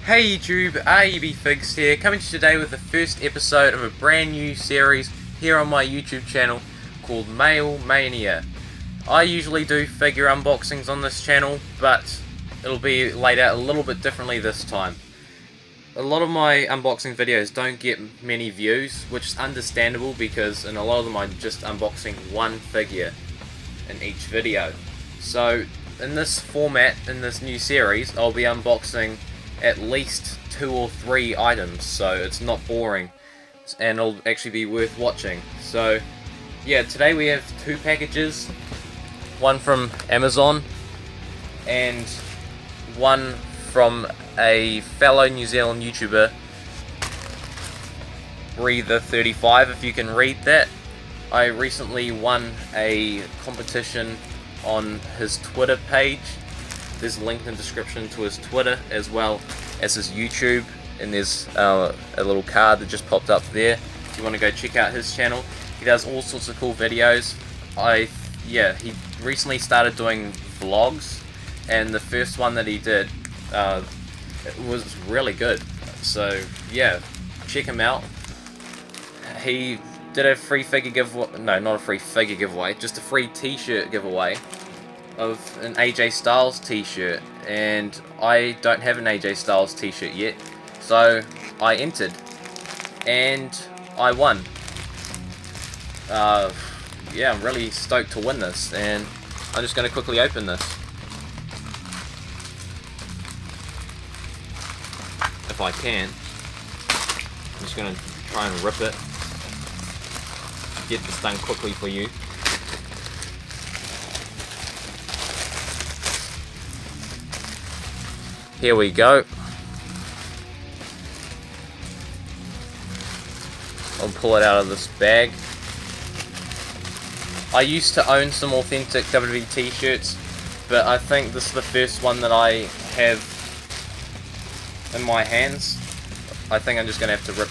Hey YouTube, REB Figs here, coming to you today with the first episode of a brand new series here on my YouTube channel called Mania. I usually do figure unboxings on this channel, but it'll be laid out a little bit differently this time. A lot of my unboxing videos don't get many views, which is understandable because in a lot of them I'm just unboxing one figure in each video. So in this format, in this new series, I'll be unboxing at least 2 or 3 items, so it's not boring and it'll actually be worth watching. So yeah, today we have 2 packages, one from Amazon and one from a fellow New Zealand YouTuber, Breather35, if you can read that. I recently won a competition on his Twitter page. There's a link in the description to his Twitter as well as his YouTube, and there's a little card that just popped up there if you want to go check out his channel. He does all sorts of cool videos. He recently started doing vlogs, and the first one that he did it was really good. So yeah, check him out. He did a free figure giveaway, no, not a free figure giveaway, just a free t-shirt giveaway of an AJ Styles t-shirt, and I don't have an AJ Styles t-shirt yet, so I entered and I won. Yeah, I'm really stoked to win this, and I'm just going to quickly open this. If I can. I'm just going to try and rip it. Get this done quickly for you. Here we go. I'll pull it out of this bag. I used to own some authentic WWE t-shirts, but I think this is the first one that I have in my hands. I think I'm just going to have to rip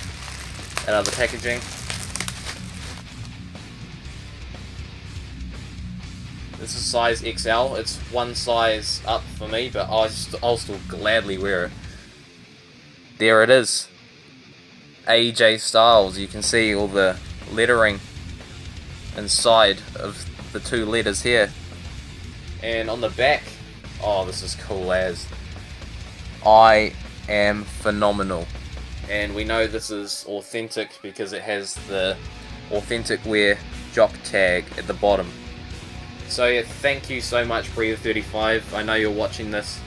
it out of the packaging. This is size XL. It's one size up for me, but I'll still gladly wear it. There it is. AJ Styles. You can see all the lettering inside of the 2 letters here. And on the back, oh, this is cool as. I am phenomenal. And we know this is authentic because it has the authentic wear jock tag at the bottom. So yeah, thank you so much, Breather35. I know you're watching this.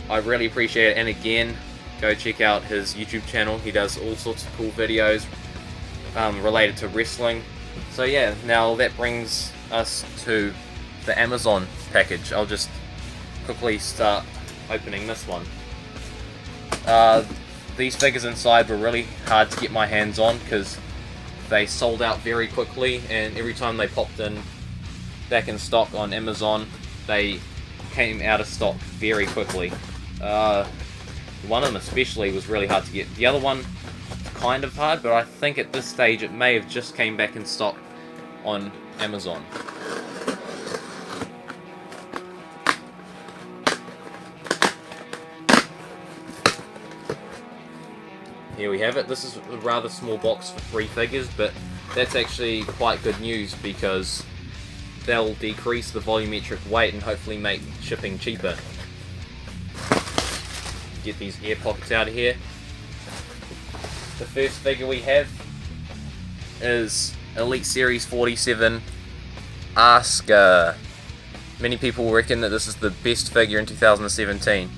I really appreciate it. And again, go check out his YouTube channel. He does all sorts of cool videos related to wrestling. So yeah, now that brings us to the Amazon package. I'll just quickly start opening this one. These figures inside were really hard to get my hands on because they sold out very quickly, and every time they popped in back in stock on Amazon, they came out of stock very quickly. One of them especially was really hard to get. The other one kind of hard, but I think at this stage it may have just came back in stock on Amazon. Here we have it. This is a rather small box for 3 figures, but that's actually quite good news because they'll decrease the volumetric weight and hopefully make shipping cheaper. Get these air pockets out of here. The first figure we have is Elite Series 47 Asuka. Many people reckon that this is the best figure in 2017.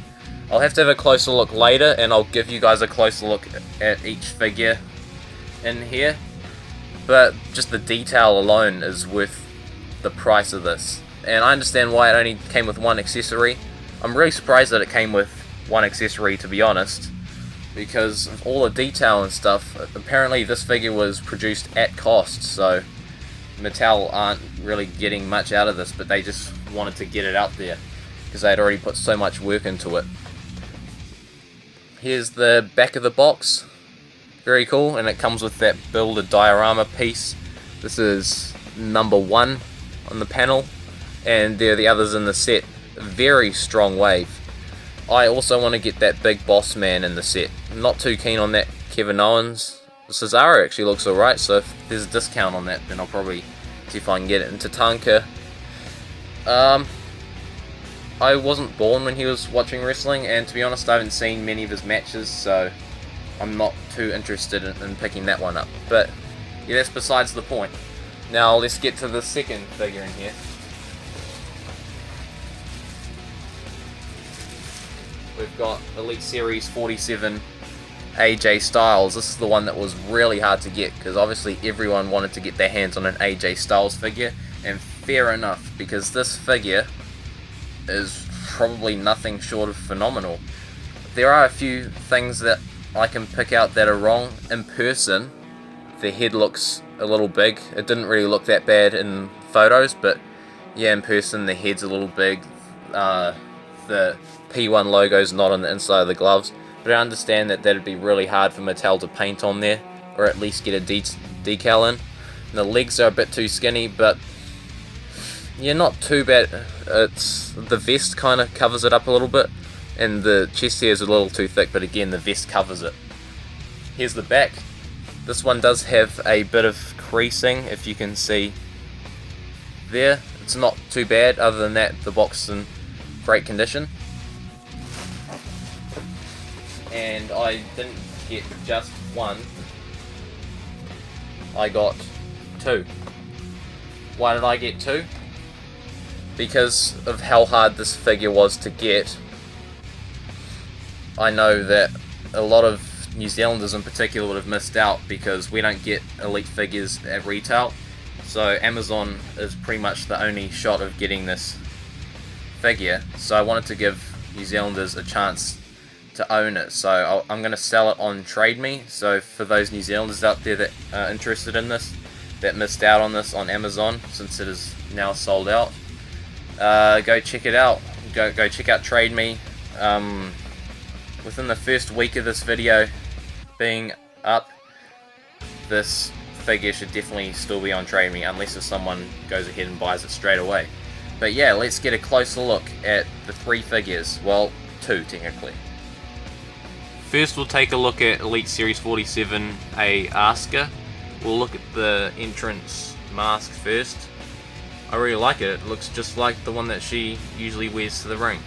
I'll have to have a closer look later, and I'll give you guys a closer look at each figure in here. But just the detail alone is worth the price of this. And I understand why it only came with 1 accessory. I'm really surprised that it came with 1 accessory, to be honest, because of all the detail and stuff. Apparently this figure was produced at cost, so Mattel aren't really getting much out of this, but they just wanted to get it out there because they had already put so much work into it. Here's the back of the box. Very cool, and it comes with that builded diorama piece. This is number 1 on the panel, and there are the others in the set. Very strong wave. I also want to get that big boss man in the set. I'm not too keen on that Kevin Owens. Cesaro actually looks alright, so if there's a discount on that, then I'll probably see if I can get it into Tatanka. I wasn't born when he was watching wrestling, and to be honest, I haven't seen many of his matches, so I'm not too interested in picking that one up. But yeah, that's besides the point. Now let's get to the second figure in here. We've got Elite Series 47 AJ Styles. This is the one that was really hard to get, because obviously everyone wanted to get their hands on an AJ Styles figure, and fair enough, because this figure is probably nothing short of phenomenal. There are a few things that I can pick out that are wrong. In person, the head looks a little big. It didn't really look that bad in photos, but yeah, in person the head's a little big. The P1 logo's not on the inside of the gloves, but I understand that that'd be really hard for Mattel to paint on there, or at least get a decal in. And the legs are a bit too skinny, but yeah, not too bad. It's the vest kind of covers it up a little bit, and the chest hair is a little too thick, but again, the vest covers it. Here's the back. This one does have a bit of creasing, if you can see there. It's not too bad. Other than that, the box is in great condition. And I didn't get just one, I got two. Why did I get two? Because of how hard this figure was to get. I know that a lot of New Zealanders in particular would have missed out, because we don't get Elite figures at retail, so Amazon is pretty much the only shot of getting this figure. So I wanted to give New Zealanders a chance to own it, so I'm going to sell it on Trade Me. So for those New Zealanders out there that are interested in this, that missed out on this on Amazon, since it is now sold out, go check it out. Go check out Trade Me. Within the first week of this video being up, this figure should definitely still be on Trade Me, unless if someone goes ahead and buys it straight away. But yeah, let's get a closer look at the three figures. Well, two technically. First, we'll take a look at Elite Series 47A Asuka. We'll look at the entrance mask first. I really like it. It looks just like the one that she usually wears to the ring.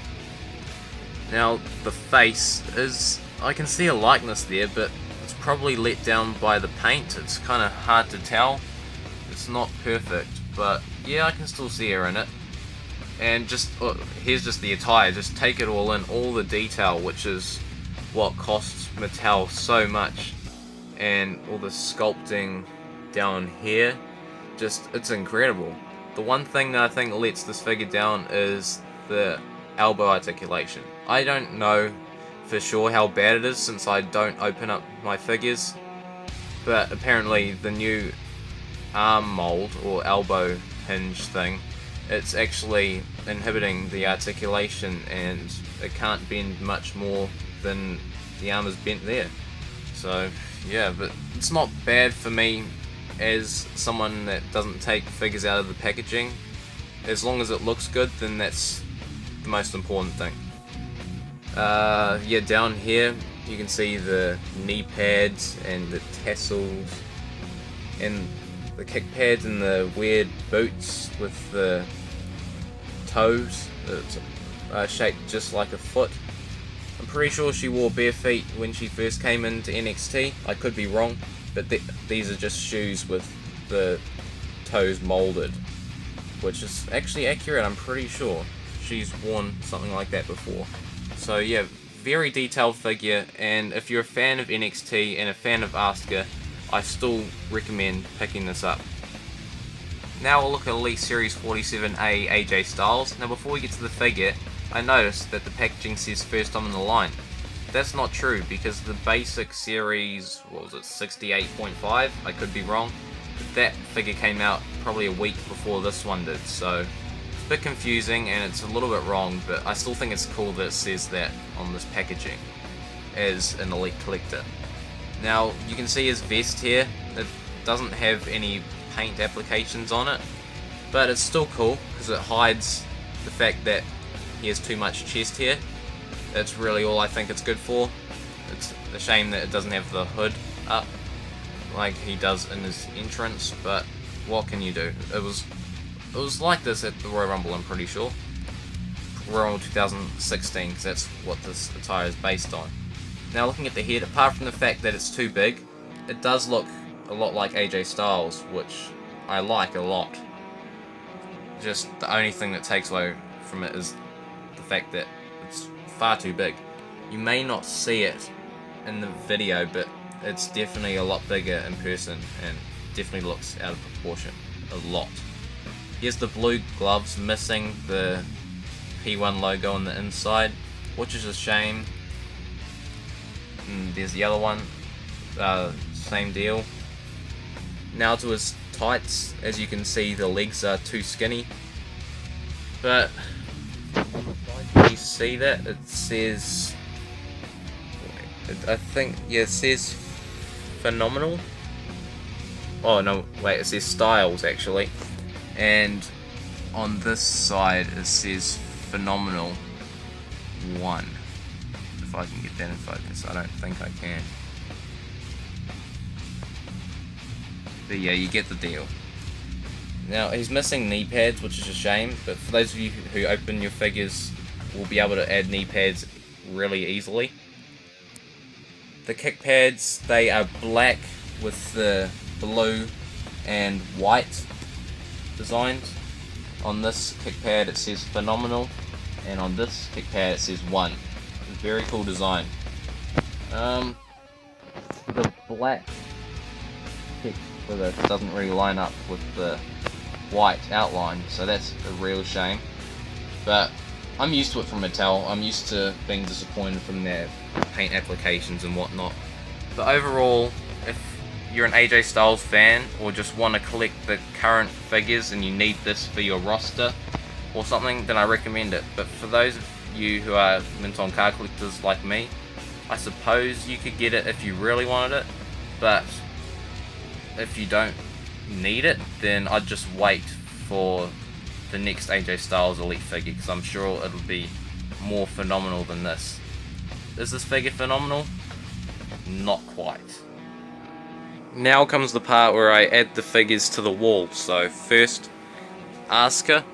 Now, the face is, I can see a likeness there, but it's probably let down by the paint. It's kind of hard to tell. It's not perfect, but yeah, I can still see her in it. And just, here's just the attire. Just take it all in, all the detail, which is what costs Mattel so much. And all the sculpting down here, just, it's incredible. The one thing that I think lets this figure down is the elbow articulation. I don't know for sure how bad it is, since I don't open up my figures, but apparently the new arm mold or elbow hinge thing, it's actually inhibiting the articulation, and it can't bend much more than the arm is bent there. So yeah, but it's not bad for me as someone that doesn't take figures out of the packaging. As long as it looks good, then that's the most important thing. Yeah, down here you can see the knee pads and the tassels and the kick pads and the weird boots with the toes that's shaped just like a foot. I'm pretty sure she wore bare feet when she first came into NXT. I could be wrong, but these are just shoes with the toes molded, which is actually accurate. I'm pretty sure she's worn something like that before. So yeah, very detailed figure, and if you're a fan of NXT and a fan of Asuka, I still recommend picking this up. Now we'll look at Elite Series 47A AJ Styles. Now before we get to the figure, I noticed that the packaging says first time in the line. That's not true, because the basic series, what was it, 68.5? I could be wrong. But that figure came out probably a week before this one did, so it's a bit confusing and it's a little bit wrong, but I still think it's cool that it says that on this packaging as an Elite collector. Now you can see his vest here. It doesn't have any paint applications on it, but it's still cool because it hides the fact that he has too much chest hair. That's really all I think it's good for. It's a shame that it doesn't have the hood up like he does in his entrance, but what can you do? It was like this at the Royal Rumble, I'm pretty sure. Royal Rumble 2016, because that's what this attire is based on. Now looking at the head, apart from the fact that it's too big, it does look a lot like AJ Styles, which I like a lot. Just the only thing that takes away from it is the fact that it's far too big. You may not see it in the video, but it's definitely a lot bigger in person and definitely looks out of proportion a lot. Here's the blue gloves missing the P1 logo on the inside, which is a shame. And there's the other one, same deal. Now to his tights, as you can see the legs are too skinny, but you see that it says, I think, yeah, it says phenomenal. Oh no, wait, it says Styles actually, and on this side it says phenomenal 1. If I can get that in focus, I don't think I can. But yeah, you get the deal. Now, he's missing knee pads, which is a shame, but for those of you who open your figures, will be able to add knee pads really easily. The kick pads, they are black with the blue and white designs. On this kick pad it says phenomenal, and on this kick pad it says 1. Very cool design. The black kick with it doesn't really line up with the white outline, so that's a real shame. But I'm used to it from Mattel. I'm used to being disappointed from their paint applications and whatnot. But overall, if you're an AJ Styles fan or just want to collect the current figures and you need this for your roster or something, then I recommend it. But for those of you who are mint-on card collectors like me, I suppose you could get it if you really wanted it, but if you don't need it, then I'd just wait for the next AJ Styles Elite figure, because I'm sure it'll be more phenomenal than this. Is this figure phenomenal? Not quite. Now comes the part where I add the figures to the wall. So first, Asuka.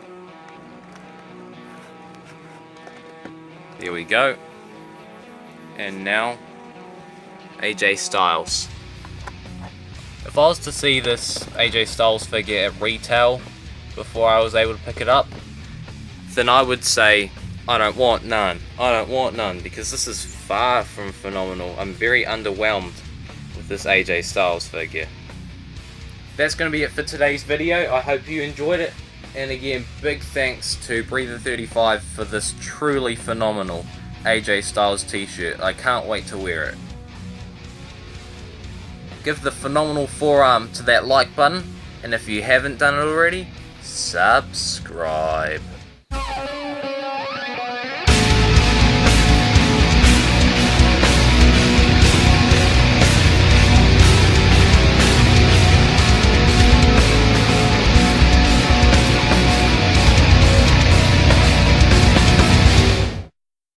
There we go. And now, AJ Styles. If I was to see this AJ Styles figure at retail before I was able to pick it up, then I would say, I don't want none. I don't want none, because this is far from phenomenal. I'm very underwhelmed with this AJ Styles figure. That's going to be it for today's video. I hope you enjoyed it. And again, big thanks to Breather35 for this truly phenomenal AJ Styles t-shirt. I can't wait to wear it. Give the phenomenal forearm to that like button, and if you haven't done it already, subscribe.